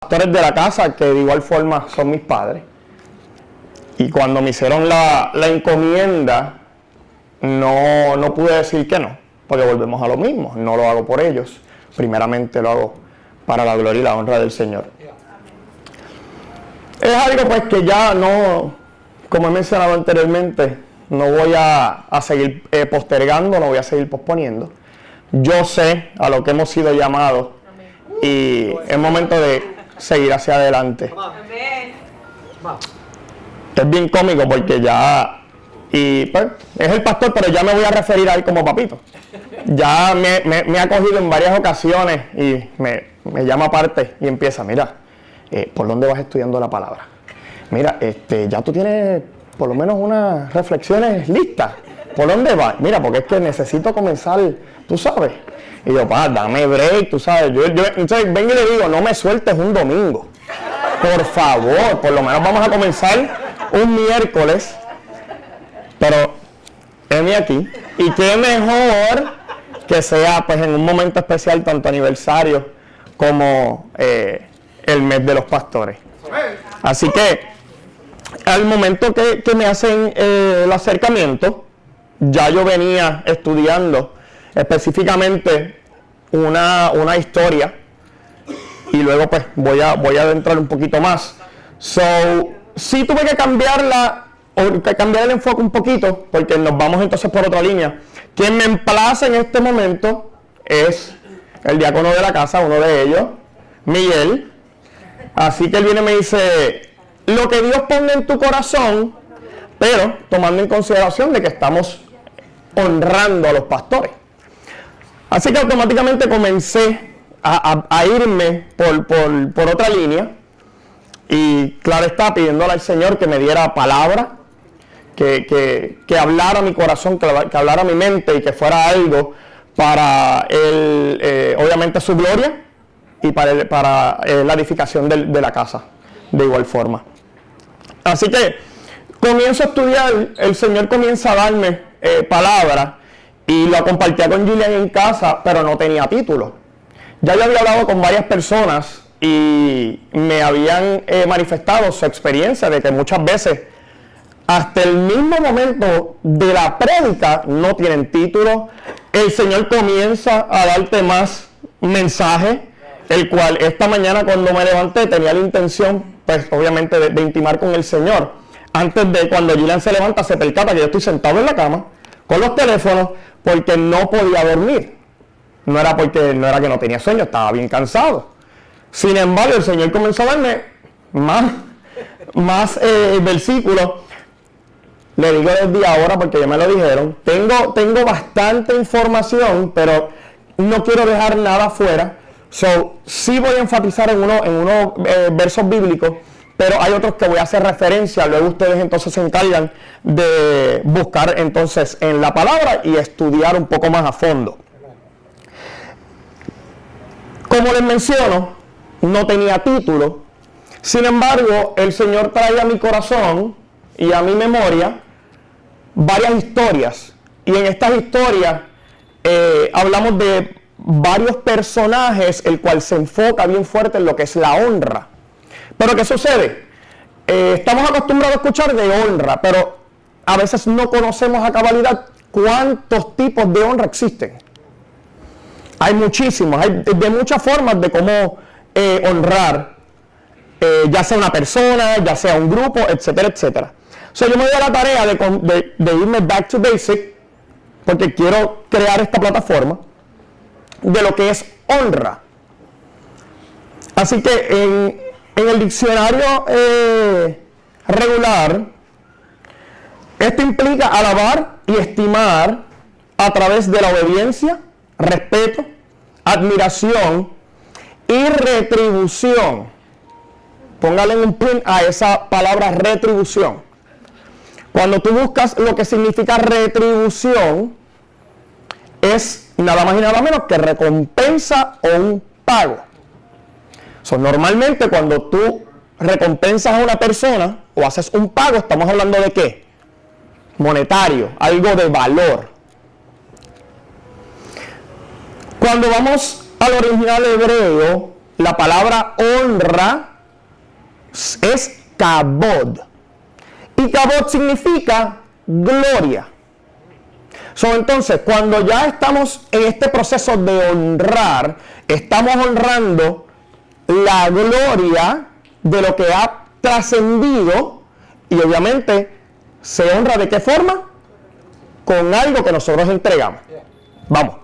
pastores de la casa, que de igual forma son mis padres. Y cuando me hicieron la encomienda, no pude decir que no, porque volvemos a lo mismo. No lo hago por ellos, primeramente lo hago para la gloria y la honra del Señor. Es algo pues que ya no, como he mencionado anteriormente, no voy a seguir postergando, no voy a seguir posponiendo. Yo sé a lo que hemos sido llamados y es momento de seguir hacia adelante. Es bien cómico porque ya, y pues, es el pastor, pero ya me voy a referir a él como papito. Ya me ha cogido en varias ocasiones y me llama aparte y empieza, mira, ¿por dónde vas estudiando la palabra? Mira, ya tú tienes por lo menos unas reflexiones listas. ¿Por dónde vas? Mira, porque es que necesito comenzar, tú sabes. Y yo, dame break, tú sabes. Entonces vengo y le digo, no me sueltes un domingo. Por favor, por lo menos vamos a comenzar un miércoles. Pero, heme aquí. Y qué mejor que sea pues en un momento especial, tanto aniversario como el mes de los pastores. Así que, al momento que me hacen el acercamiento, ya yo venía estudiando específicamente una historia y luego pues voy a adentrar un poquito más. Sí tuve que cambiar el enfoque un poquito porque nos vamos entonces por otra línea. Quien me emplaza en este momento es el diácono de la casa, uno de ellos, Miguel. Así que él viene y me dice, lo que Dios ponga en tu corazón, pero tomando en consideración de que estamos honrando a los pastores. Así que automáticamente comencé a irme por otra línea y claro está, pidiéndole al Señor que me diera palabra, que hablara mi corazón, que hablara mi mente y que fuera algo para obviamente su gloria y para la edificación de la casa de igual forma. Así que comienzo a estudiar, el Señor comienza a darme palabra y lo compartía con Julian en casa, pero no tenía título. Ya yo había hablado con varias personas y me habían manifestado su experiencia de que muchas veces hasta el mismo momento de la prédica no tienen título. El Señor comienza a darte más mensajes, el cual esta mañana cuando me levanté tenía la intención, pues obviamente de intimar con el Señor. Antes de cuando Julian se levanta se percata que yo estoy sentado en la cama con los teléfonos porque no podía dormir. No era que no tenía sueño, estaba bien cansado. Sin embargo, el Señor comenzó a darme más versículos. Le digo desde ahora porque ya me lo dijeron. Tengo bastante información, pero no quiero dejar nada fuera. Sí voy a enfatizar en unos versos bíblicos, pero hay otros que voy a hacer referencia. Luego ustedes entonces se encargan de buscar entonces en la palabra y estudiar un poco más a fondo. Como les menciono, no tenía título. Sin embargo, el Señor trae a mi corazón y a mi memoria varias historias. Y en estas historias hablamos de varios personajes, el cual se enfoca bien fuerte en lo que es la honra. Pero ¿qué sucede? Estamos acostumbrados a escuchar de honra, pero a veces no conocemos a cabalidad cuántos tipos de honra existen. Hay muchísimos, hay de muchas formas de cómo honrar, ya sea una persona, ya sea un grupo, etcétera, etcétera. Yo me doy a la tarea de irme back to basic, porque quiero crear esta plataforma de lo que es honra. Así que en el diccionario regular, esto implica alabar y estimar a través de la obediencia, respeto, admiración y retribución. Póngale un pin a esa palabra retribución. Cuando tú buscas lo que significa retribución, es nada más y nada menos que recompensa o un pago. Normalmente cuando tú recompensas a una persona o haces un pago, estamos hablando de ¿qué? Monetario, algo de valor. Cuando vamos al original hebreo, la palabra honra es kabod. Y kabod significa gloria. Entonces, cuando ya estamos en este proceso de honrar, estamos honrando la gloria de lo que ha trascendido, y obviamente se honra ¿de qué forma? Con algo que nosotros entregamos. Vamos.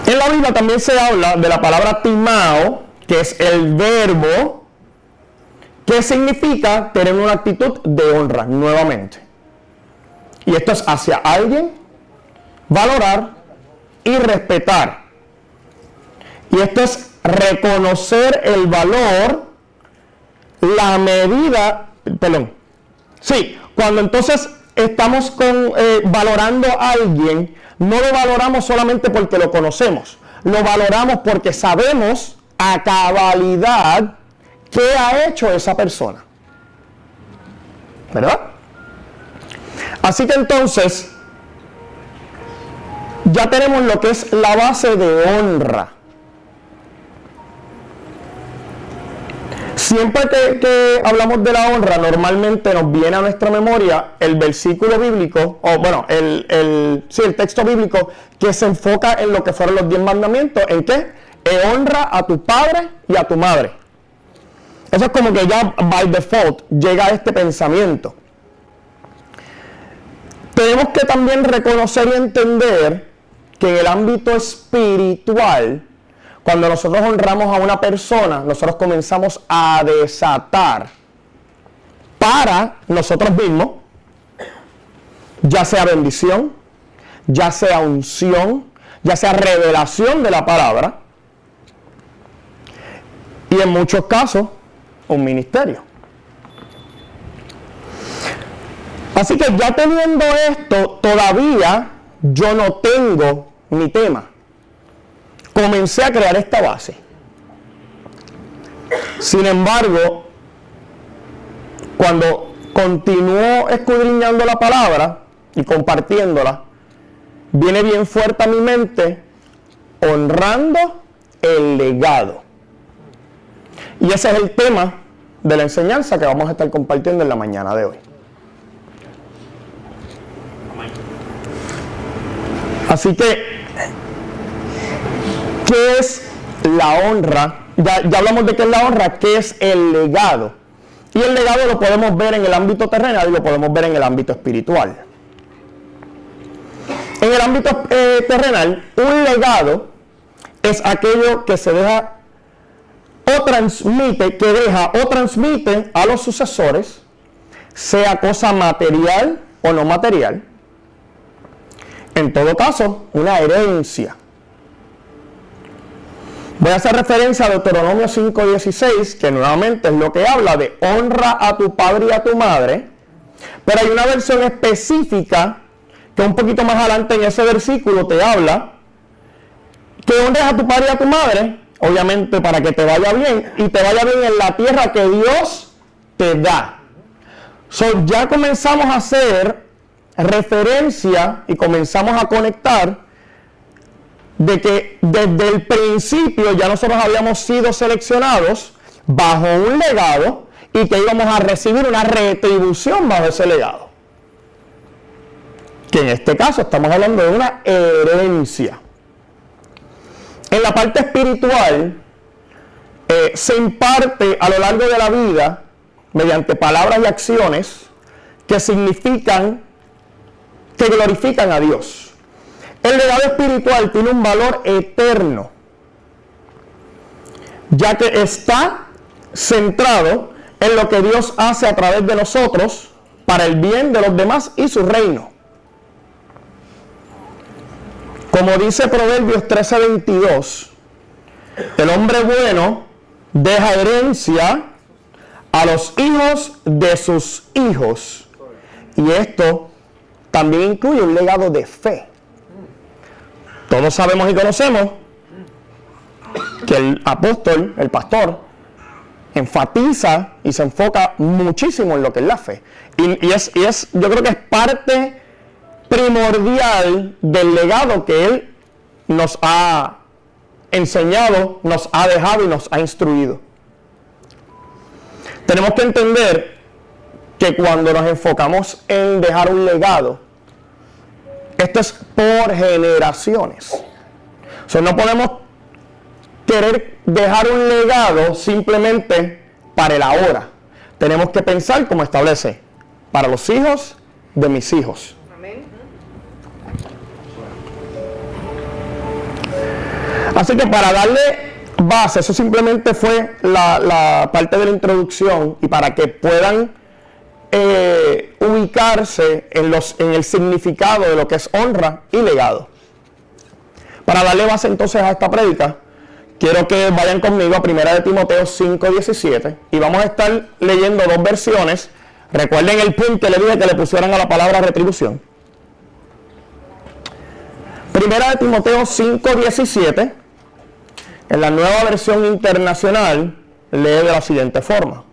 En la Biblia también se habla de la palabra timao, que es el verbo que significa tener una actitud de honra, nuevamente. Y esto es hacia alguien, valorar y respetar. Y esto es reconocer el valor, la medida, cuando entonces estamos valorando a alguien, no lo valoramos solamente porque lo conocemos, lo valoramos porque sabemos a cabalidad qué ha hecho esa persona, ¿verdad? Así que entonces ya tenemos lo que es la base de honra. Siempre que hablamos de la honra, normalmente nos viene a nuestra memoria el versículo bíblico, el texto bíblico que se enfoca en lo que fueron los 10 mandamientos. ¿En qué? Honra a tu padre y a tu madre. Eso es como que ya by default llega a este pensamiento. Tenemos que también reconocer y entender que en el ámbito espiritual, cuando nosotros honramos a una persona, nosotros comenzamos a desatar para nosotros mismos, ya sea bendición, ya sea unción, ya sea revelación de la palabra, y en muchos casos, un ministerio. Así que ya teniendo esto, todavía yo no tengo mi tema. Comencé a crear esta base. Sin embargo, cuando continúo escudriñando la palabra y compartiéndola, viene bien fuerte a mi mente honrando el legado. Y ese es el tema de la enseñanza que vamos a estar compartiendo en la mañana de hoy. Así que, ¿qué es la honra? Ya hablamos de qué es la honra, ¿qué es el legado? Y el legado lo podemos ver en el ámbito terrenal y lo podemos ver en el ámbito espiritual. En el ámbito terrenal, un legado es aquello que se deja o transmite a los sucesores, sea cosa material o no material. En todo caso, una herencia. Voy a hacer referencia a Deuteronomio 5:16, que nuevamente es lo que habla de honra a tu padre y a tu madre, pero hay una versión específica que un poquito más adelante en ese versículo te habla que honres a tu padre y a tu madre, obviamente para que te vaya bien, y te vaya bien en la tierra que Dios te da. Ya comenzamos a hacer referencia y comenzamos a conectar de que desde el principio ya nosotros habíamos sido seleccionados bajo un legado y que íbamos a recibir una retribución bajo ese legado. Que en este caso estamos hablando de una herencia. En la parte espiritual se imparte a lo largo de la vida mediante palabras y acciones que glorifican a Dios. El legado espiritual tiene un valor eterno, ya que está centrado en lo que Dios hace a través de nosotros para el bien de los demás y su reino. Como dice Proverbios 13:22, el hombre bueno deja herencia a los hijos de sus hijos. Y esto también incluye un legado de fe. Todos sabemos y conocemos que el apóstol, el pastor, enfatiza y se enfoca muchísimo en lo que es la fe. Y es yo creo que es parte primordial del legado que él nos ha enseñado, nos ha dejado y nos ha instruido. Tenemos que entender que cuando nos enfocamos en dejar un legado, esto es por generaciones. O sea, no podemos querer dejar un legado simplemente para el ahora. Tenemos que pensar como establece, para los hijos de mis hijos. Amén. Así que para darle base, eso simplemente fue la parte de la introducción, y para que puedan ubicarse en el significado de lo que es honra y legado. Para darle base entonces a esta prédica, quiero que vayan conmigo a 1 de Timoteo 5:17 y vamos a estar leyendo dos versiones. Recuerden el punto que le dije que le pusieran a la palabra retribución. 1 de Timoteo 5:17, en la Nueva Versión Internacional, lee de la siguiente forma: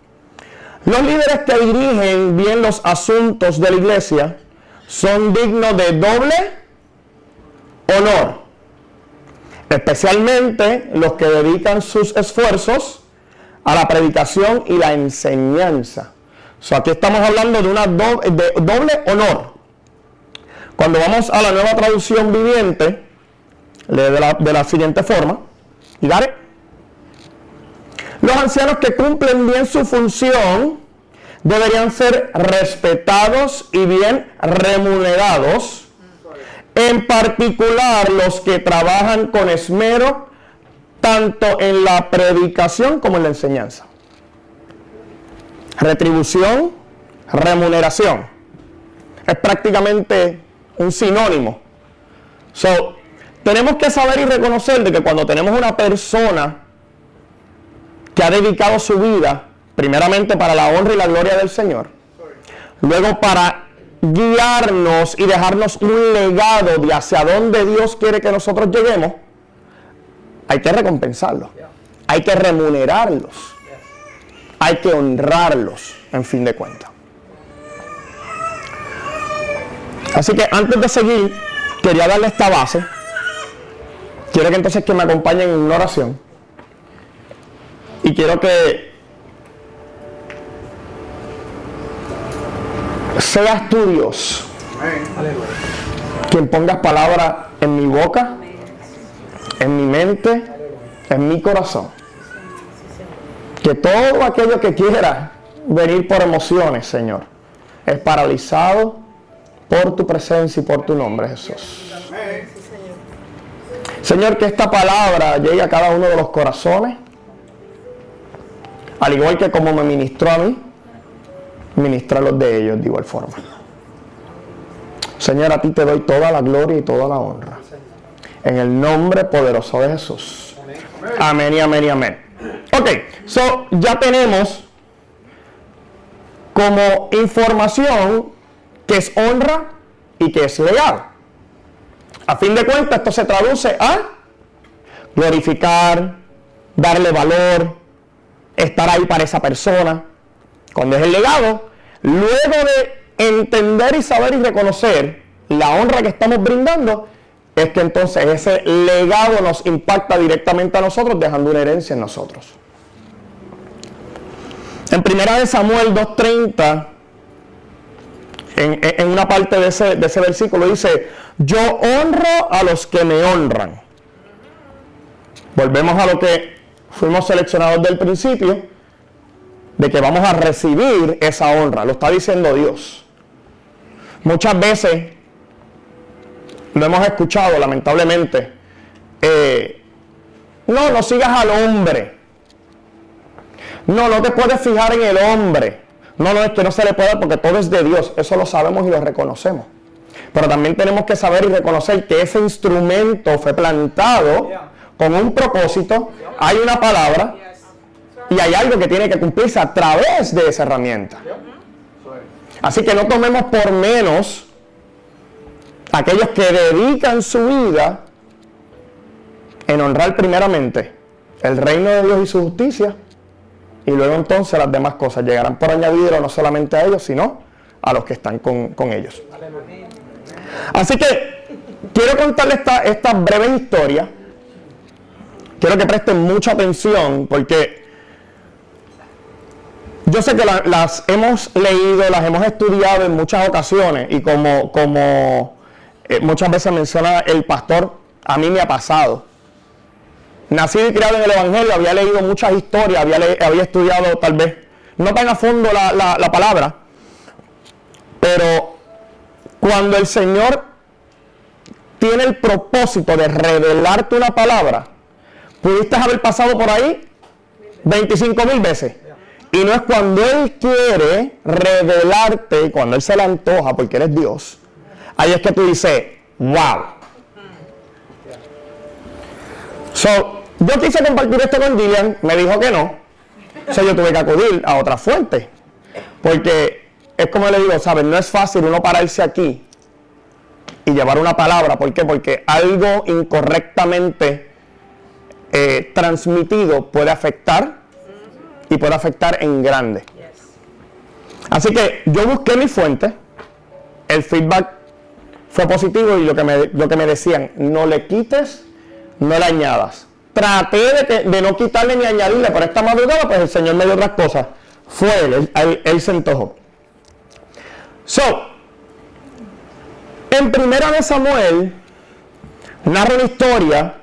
los líderes que dirigen bien los asuntos de la iglesia son dignos de doble honor, especialmente los que dedican sus esfuerzos a la predicación y la enseñanza. Aquí estamos hablando de una doble honor. Cuando vamos a la Nueva Traducción Viviente, lee de la siguiente forma, y dale: los ancianos que cumplen bien su función deberían ser respetados y bien remunerados, en particular los que trabajan con esmero tanto en la predicación como en la enseñanza. Retribución, remuneración, es prácticamente un sinónimo. Tenemos que saber y reconocer de que cuando tenemos una persona que ha dedicado su vida primeramente para la honra y la gloria del Señor, luego para guiarnos y dejarnos un legado de hacia dónde Dios quiere que nosotros lleguemos, hay que recompensarlos, hay que remunerarlos, hay que honrarlos, en fin de cuentas. Así que antes de seguir, quería darle esta base. Quiero que entonces que me acompañen en una oración. Y quiero que seas tú, Dios, quien pongas palabras en mi boca, en mi mente, en mi corazón. Que todo aquello que quiera venir por emociones, Señor, es paralizado por tu presencia y por tu nombre, Jesús. Señor, que esta palabra llegue a cada uno de los corazones, al igual que como me ministró a mí, ministra los de ellos de igual forma. Señor, a ti te doy toda la gloria y toda la honra. En el nombre poderoso de Jesús. Amén y amén y amén. Ok, ya tenemos como información que es honra y que es leal. A fin de cuentas, esto se traduce a glorificar, darle valor, estar ahí para esa persona. Cuando es el legado, luego de entender y saber y reconocer la honra que estamos brindando, es que entonces ese legado nos impacta directamente a nosotros, dejando una herencia en nosotros. En 1 Samuel 2:30, en una parte de ese versículo dice: yo honro a los que me honran. Volvemos a lo que fuimos seleccionados del principio, de que vamos a recibir esa honra. Lo está diciendo Dios. Muchas veces lo hemos escuchado, lamentablemente. No sigas al hombre. No te puedes fijar en el hombre. No, es que no se le puede, porque todo es de Dios. Eso lo sabemos y lo reconocemos. Pero también tenemos que saber y reconocer que ese instrumento fue plantado con un propósito. Hay una palabra y hay algo que tiene que cumplirse a través de esa herramienta. Así que no tomemos por menos aquellos que dedican su vida en honrar primeramente el reino de Dios y su justicia, y luego entonces las demás cosas llegarán por añadidura, no solamente a ellos, sino a los que están con ellos. Así que quiero contarles esta breve historia. Quiero que presten mucha atención porque yo sé que las hemos leído, las hemos estudiado en muchas ocasiones y como muchas veces menciona el pastor, a mí me ha pasado. Nacido y criado en el Evangelio, había leído muchas historias, había estudiado tal vez, no tan a fondo la palabra, pero cuando el Señor tiene el propósito de revelarte una palabra, pudiste haber pasado por ahí 25,000 veces. Y no es cuando Él quiere revelarte, cuando Él se le antoja, porque Él es Dios, ahí es que tú dices, wow. Yo quise compartir esto con Gillian, me dijo que no. Yo tuve que acudir a otra fuente. Porque es como le digo, ¿sabes? No es fácil uno pararse aquí y llevar una palabra. ¿Por qué? Porque algo incorrectamente transmitido puede afectar y puede afectar en grande. Así que yo busqué mi fuente, el feedback fue positivo y lo que me decían, no le quites, no le añadas. Traté de no quitarle ni añadirle, pero esta madrugada pues el Señor me dio otras cosas. Fue él se antojó. En Primera de Samuel narra una historia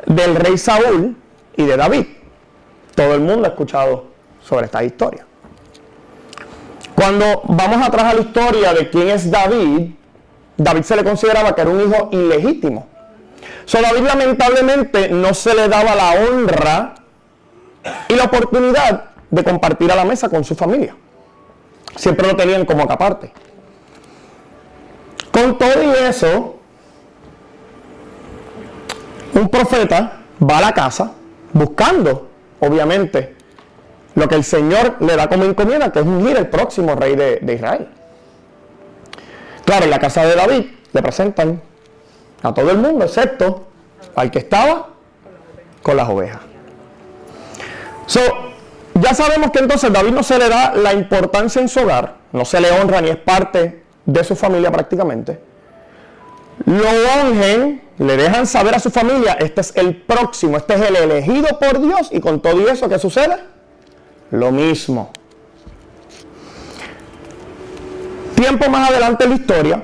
del rey Saúl y de David. Todo el mundo ha escuchado sobre esta historia. Cuando vamos atrás a la historia de quién es David, David se le consideraba que era un hijo ilegítimo. David lamentablemente no se le daba la honra y la oportunidad de compartir a la mesa con su familia. Siempre lo tenían como acá aparte. Con todo y eso, un profeta va a la casa buscando, obviamente, lo que el Señor le da como encomienda, que es ungir el próximo rey de Israel. Claro, en la casa de David le presentan a todo el mundo, excepto al que estaba con las ovejas. Ya sabemos que entonces David no se le da la importancia en su hogar, no se le honra ni es parte de su familia prácticamente. Lo ungen, le dejan saber a su familia, este es el próximo, este es el elegido por Dios, y con todo eso, ¿qué sucede? Lo mismo. Tiempo más adelante en la historia,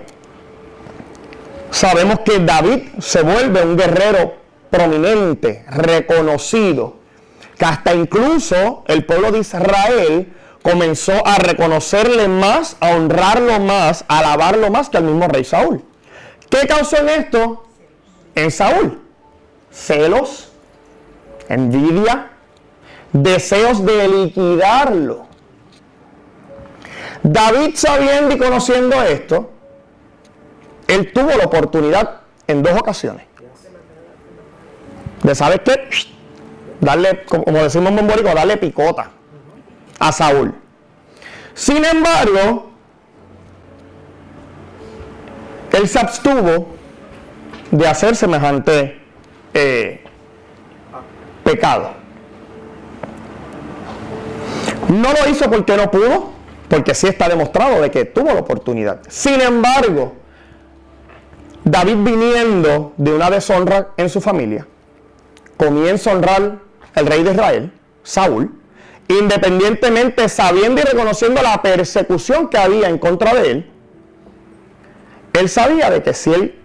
sabemos que David se vuelve un guerrero prominente, reconocido, que hasta incluso el pueblo de Israel comenzó a reconocerle más, a honrarlo más, a alabarlo más que al mismo rey Saúl. ¿Qué causó en esto? En Saúl. Celos, envidia, deseos de liquidarlo. David, sabiendo y conociendo esto, él tuvo la oportunidad en 2 ocasiones de, ¿sabes qué? Darle, como decimos en Borico, darle picota a Saúl. Sin embargo, él se abstuvo de hacer semejante pecado. No lo hizo porque no pudo, porque sí está demostrado de que tuvo la oportunidad. Sin embargo, David, viniendo de una deshonra en su familia, comienza a honrar al rey de Israel, Saúl, independientemente, sabiendo y reconociendo la persecución que había en contra de él. Él sabía de que si él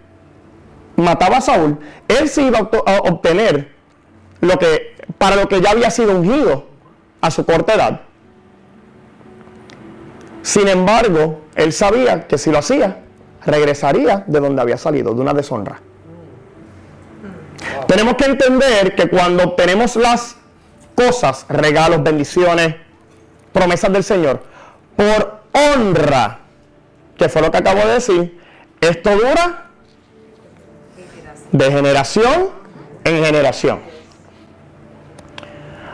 mataba a Saúl, él sí iba a obtener para lo que ya había sido ungido a su corta edad. Sin embargo, él sabía que si lo hacía, regresaría de donde había salido, de una deshonra. Tenemos que entender que cuando obtenemos las cosas, regalos, bendiciones, promesas del Señor, por honra, que fue lo que acabo de decir, esto dura de generación en generación.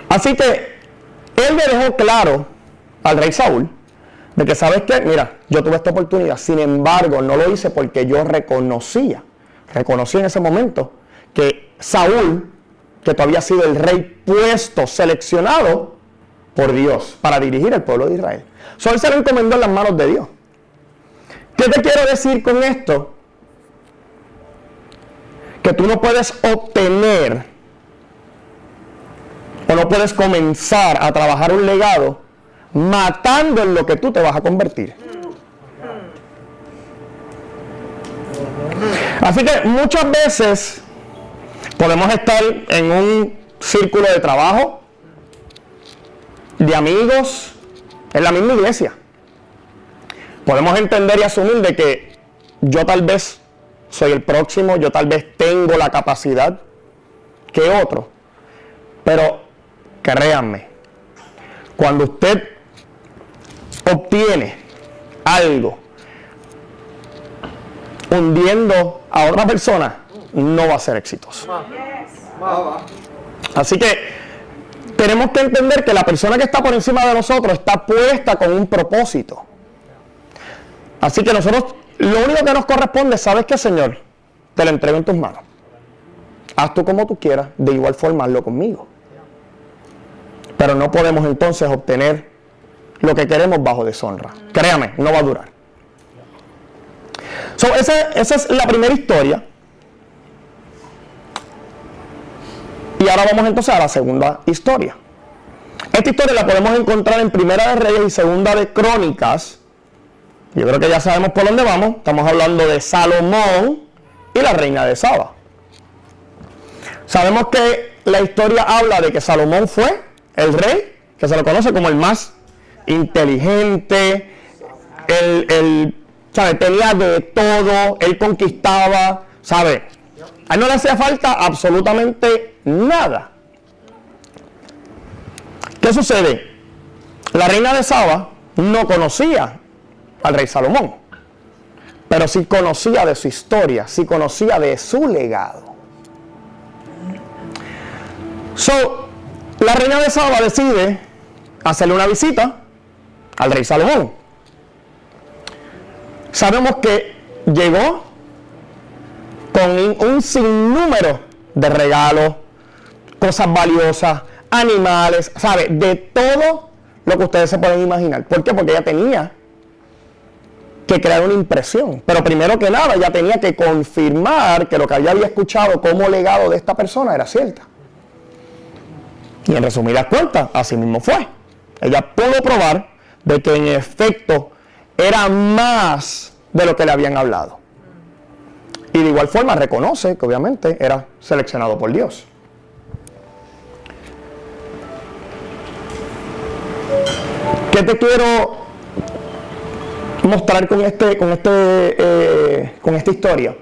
Así que él le dejó claro al rey Saúl de que, ¿sabes qué? Mira, yo tuve esta oportunidad, sin embargo, no lo hice porque yo reconocí en ese momento que Saúl, que todavía ha sido el rey puesto, seleccionado por Dios para dirigir al pueblo de Israel. Él se lo encomendó en las manos de Dios. ¿Qué te quiero decir con esto? que tú no puedes obtener o no puedes comenzar a trabajar un legado matando en lo que tú te vas a convertir. Así que muchas veces podemos estar en un círculo de trabajo, de amigos, en la misma iglesia. Podemos entender y asumir de que yo tal vez soy el próximo, yo tal vez tengo la capacidad que otro. Pero créanme, cuando usted obtiene algo hundiendo a otra persona, no va a ser exitoso. Así que tenemos que entender que la persona que está por encima de nosotros está puesta con un propósito. Así que nosotros, lo único que nos corresponde, ¿sabes qué, Señor? Te lo entrego en tus manos. Haz tú como tú quieras, de igual forma hazlo conmigo. Pero no podemos entonces obtener lo que queremos bajo deshonra. Créame, no va a durar. Esa es la primera historia. Y ahora vamos entonces a la segunda historia. Esta historia la podemos encontrar en Primera de Reyes y Segunda de Crónicas. Yo creo que ya sabemos por dónde vamos. Estamos hablando de Salomón y la reina de Saba. Sabemos que la historia habla de que Salomón fue el rey, que se lo conoce como el más inteligente, ¿sabe? Tenía de todo, él conquistaba, ¿sabe? A él no le hacía falta absolutamente nada. ¿Qué sucede? La reina de Saba no conocía al rey Salomón, pero sí conocía de su historia, sí conocía de su legado. La reina de Saba decide hacerle una visita al rey Salomón. Sabemos que llegó con un sinnúmero de regalos, cosas valiosas, animales, ¿sabe? De todo lo que ustedes se pueden imaginar. ¿Por qué? Porque ella tenía que crear una impresión. Pero primero que nada, ella tenía que confirmar que lo que ella había escuchado como legado de esta persona era cierta. Y en resumidas cuentas, así mismo fue. Ella pudo probar de que en efecto era más de lo que le habían hablado. Y de igual forma reconoce que obviamente era seleccionado por Dios. ¿Qué te quiero mostrar con esta historia?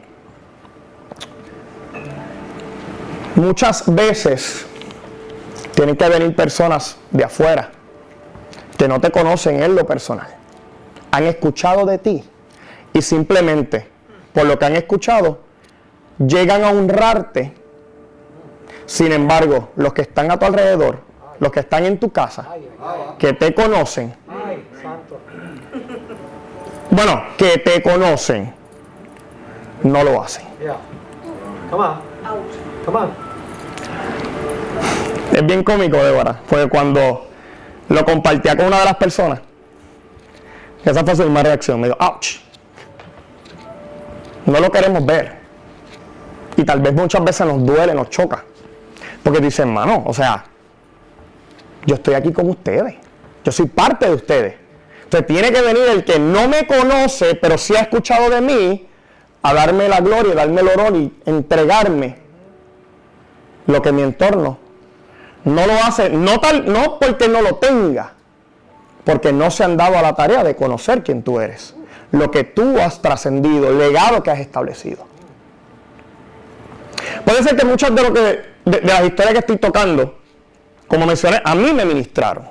Muchas veces tienen que venir personas de afuera que no te conocen en lo personal. Han escuchado de ti y simplemente por lo que han escuchado llegan a honrarte. Sin embargo, los que están a tu alrededor, los que están en tu casa, que te conocen, bueno, que te conocen, no lo hacen. Es bien cómico, Débora, fue cuando lo compartía con una de las personas. Esa fue su misma reacción. Me dijo, ouch. No lo queremos ver. Y tal vez muchas veces nos duele, nos choca. Porque dicen, hermano, o sea, yo estoy aquí con ustedes. Yo soy parte de ustedes. Entonces tiene que venir el que no me conoce, pero sí ha escuchado de mí, a darme la gloria, darme el honor y entregarme lo que mi entorno no lo hace, no porque no lo tenga, porque no se han dado a la tarea de conocer quién tú eres, lo que tú has trascendido, el legado que has establecido. Puede ser que muchas de las historias que estoy tocando, como mencioné, a mí me ministraron.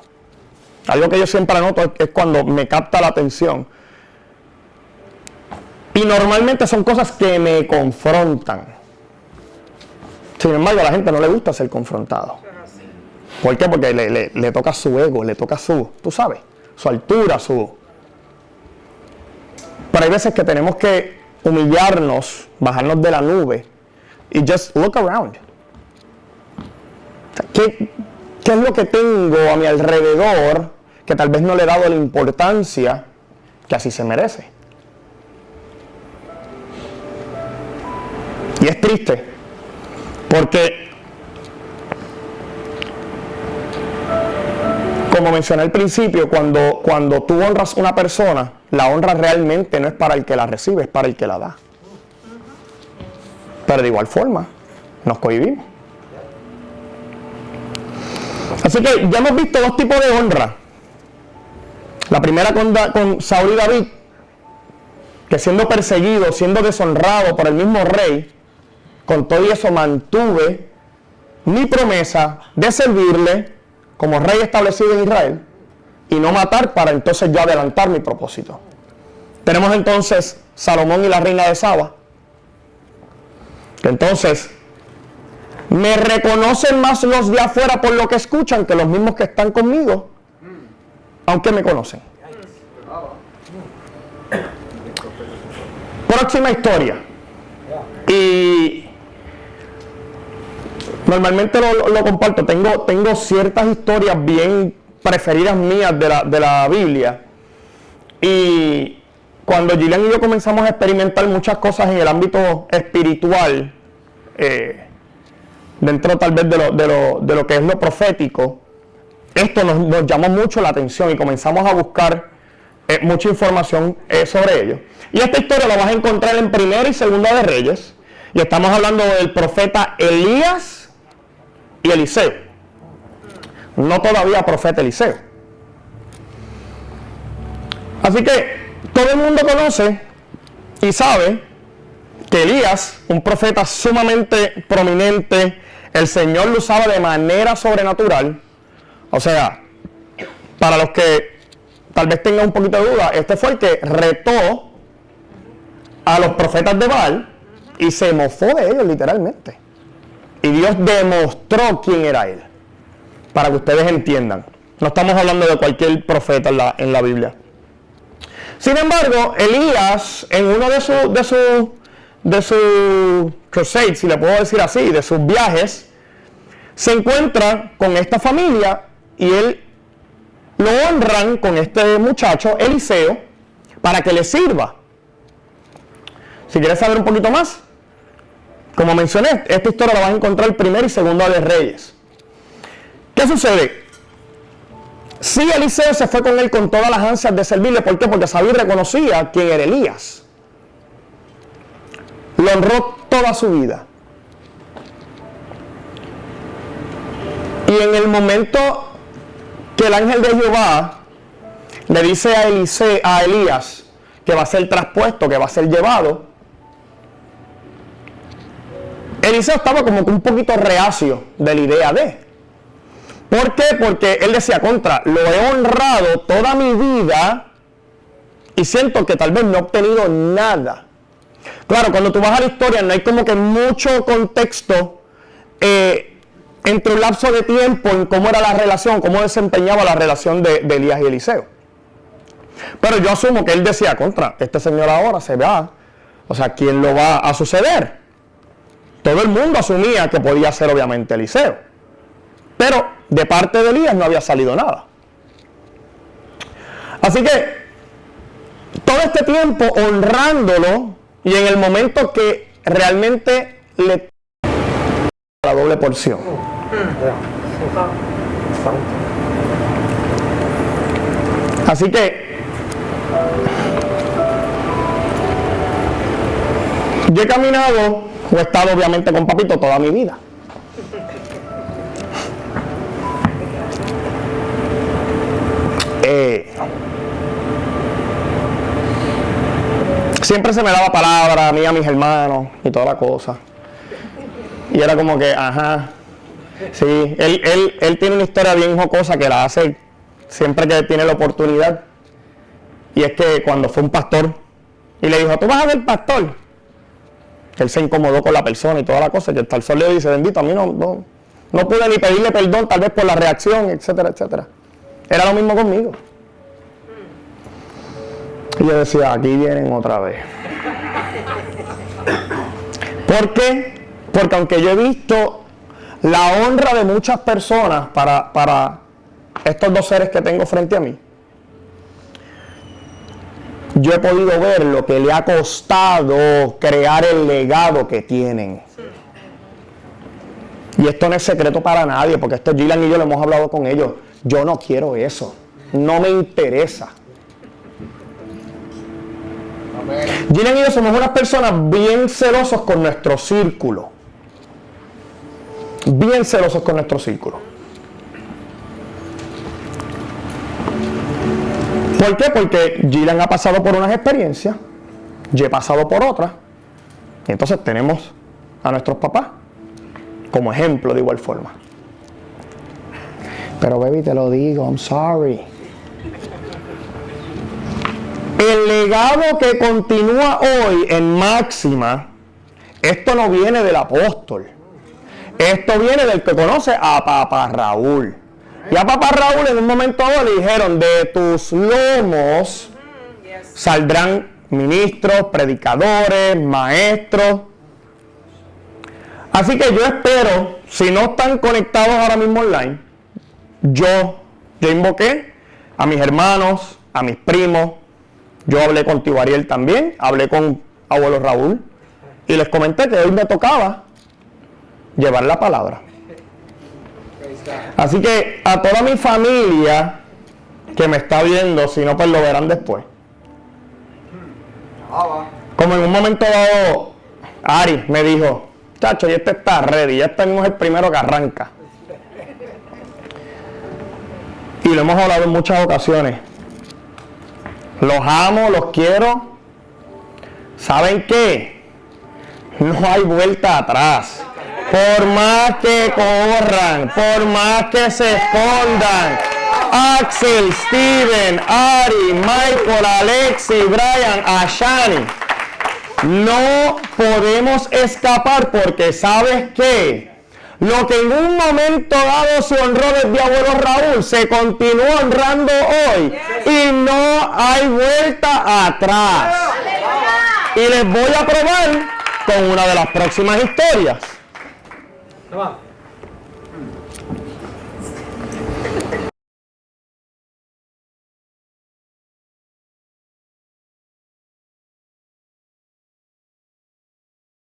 Algo que yo siempre anoto es cuando me capta la atención. Y normalmente son cosas que me confrontan. Sin embargo, a la gente no le gusta ser confrontado. ¿Por qué? Porque le toca su ego, le toca su, tú sabes, su altura, su... Pero hay veces que tenemos que humillarnos, bajarnos de la nube y just look around. ¿Qué es lo que tengo a mi alrededor que tal vez no le he dado la importancia que así se merece? Y es triste Porque, como mencioné al principio, cuando tú honras a una persona, la honra realmente no es para el que la recibe, es para el que la da. Pero de igual forma, nos cohibimos. Así que ya hemos visto dos tipos de honra. La primera con Saúl y David, que siendo perseguido, siendo deshonrado por el mismo rey, con todo eso mantuve mi promesa de servirle como rey establecido en Israel y no matar para entonces yo adelantar mi propósito. Tenemos entonces Salomón y la reina de Saba, que entonces me reconocen más los de afuera por lo que escuchan que los mismos que están conmigo, aunque me conocen. Próxima historia. Y normalmente lo comparto. Tengo ciertas historias bien preferidas mías de la Biblia. Y cuando Gillian y yo comenzamos a experimentar muchas cosas en el ámbito espiritual, dentro tal vez de lo que es lo profético, esto nos llamó mucho la atención y comenzamos a buscar mucha información sobre ello. Y esta historia la vas a encontrar en Primera y Segunda de Reyes, y estamos hablando del profeta Elías y Eliseo. No todavía profeta Eliseo. Así que todo el mundo conoce y sabe que Elías, un profeta sumamente prominente, el Señor lo usaba de manera sobrenatural. O sea, para los que tal vez tengan un poquito de duda, este fue el que retó a los profetas de Baal y se mofó de ellos literalmente. Y Dios demostró quién era él, para que ustedes entiendan. No estamos hablando de cualquier profeta en la Biblia. Sin embargo, Elías, en uno de sus crusades, si le puedo decir así, de sus viajes, se encuentra con esta familia y él lo honran con este muchacho, Eliseo, para que le sirva. Si quieres saber un poquito más, como mencioné, esta historia la vas a encontrar en Primera y Segunda de Reyes. ¿Qué sucede? Sí, Eliseo se fue con él con todas las ansias de servirle. ¿Por qué? Porque Saúl reconocía quién era Elías. Lo honró toda su vida. Y en el momento que el ángel de Jehová le dice a Elías que va a ser traspuesto, que va a ser llevado, Eliseo estaba como que un poquito reacio de la idea de. ¿Por qué? Porque él decía, lo he honrado toda mi vida y siento que tal vez no he obtenido nada. Claro, cuando tú vas a la historia no hay como que mucho contexto entre un lapso de tiempo en cómo era la relación, cómo desempeñaba la relación de Elías y Eliseo. Pero yo asumo que él decía, este señor ahora se va, o sea, ¿quién lo va a suceder? Todo el mundo asumía que podía ser obviamente Eliseo. Pero de parte de Elías no había salido nada. Así que todo este tiempo honrándolo y en el momento que realmente le la doble porción. Así que yo he caminado o he estado obviamente con Papito toda mi vida. Siempre se me daba palabra a mí, a mis hermanos y toda la cosa. Y era como que, ajá. Sí, él tiene una historia bien jocosa que la hace siempre que tiene la oportunidad. Y es que cuando fue un pastor y le dijo, ¿tú vas a ver pastor? Él se incomodó con la persona y toda la cosa. Y el pastor le dice, bendito, a mí no pude ni pedirle perdón tal vez por la reacción, etcétera, etcétera. Era lo mismo conmigo. Y yo decía, aquí vienen otra vez. ¿Por qué? Porque aunque yo he visto la honra de muchas personas para estos dos seres que tengo frente a mí, yo he podido ver lo que le ha costado crear el legado que tienen. Y esto no es secreto para nadie, porque esto Gilan y yo lo hemos hablado con ellos. Yo no quiero eso. No me interesa. Gilan y yo somos unas personas bien celosos con nuestro círculo. Bien celosos con nuestro círculo. ¿Por qué? Porque Gilan ha pasado por unas experiencias, yo he pasado por otras, y entonces tenemos a nuestros papás como ejemplo de igual forma. Pero baby, te lo digo, I'm sorry. El legado que continúa hoy en Máxima, esto no viene del apóstol. Esto viene del que conoce a Papá Raúl. Y a Papá Raúl en un momento dado le dijeron, de tus lomos saldrán ministros, predicadores, maestros. Así que yo espero, si no están conectados ahora mismo online, yo invoqué a mis hermanos, a mis primos. Yo hablé con tío Ariel también, hablé con abuelo Raúl y les comenté que hoy me tocaba llevar la palabra. Así que a toda mi familia que me está viendo, si no pues lo verán después. Como en un momento dado, Ari me dijo, chacho, y este está ready, ya este mismo es el primero que arranca. Y lo hemos hablado en muchas ocasiones. Los amo, los quiero. ¿Saben qué? No hay vuelta atrás. Por más que corran, por más que se escondan, Axel, Steven, Ari, Michael, Alexi, Brian, Ashani, no podemos escapar porque ¿sabes qué? Lo que en un momento dado se honró desde abuelo Raúl, se continúa honrando hoy y no hay vuelta atrás. Y les voy a probar con una de las próximas historias.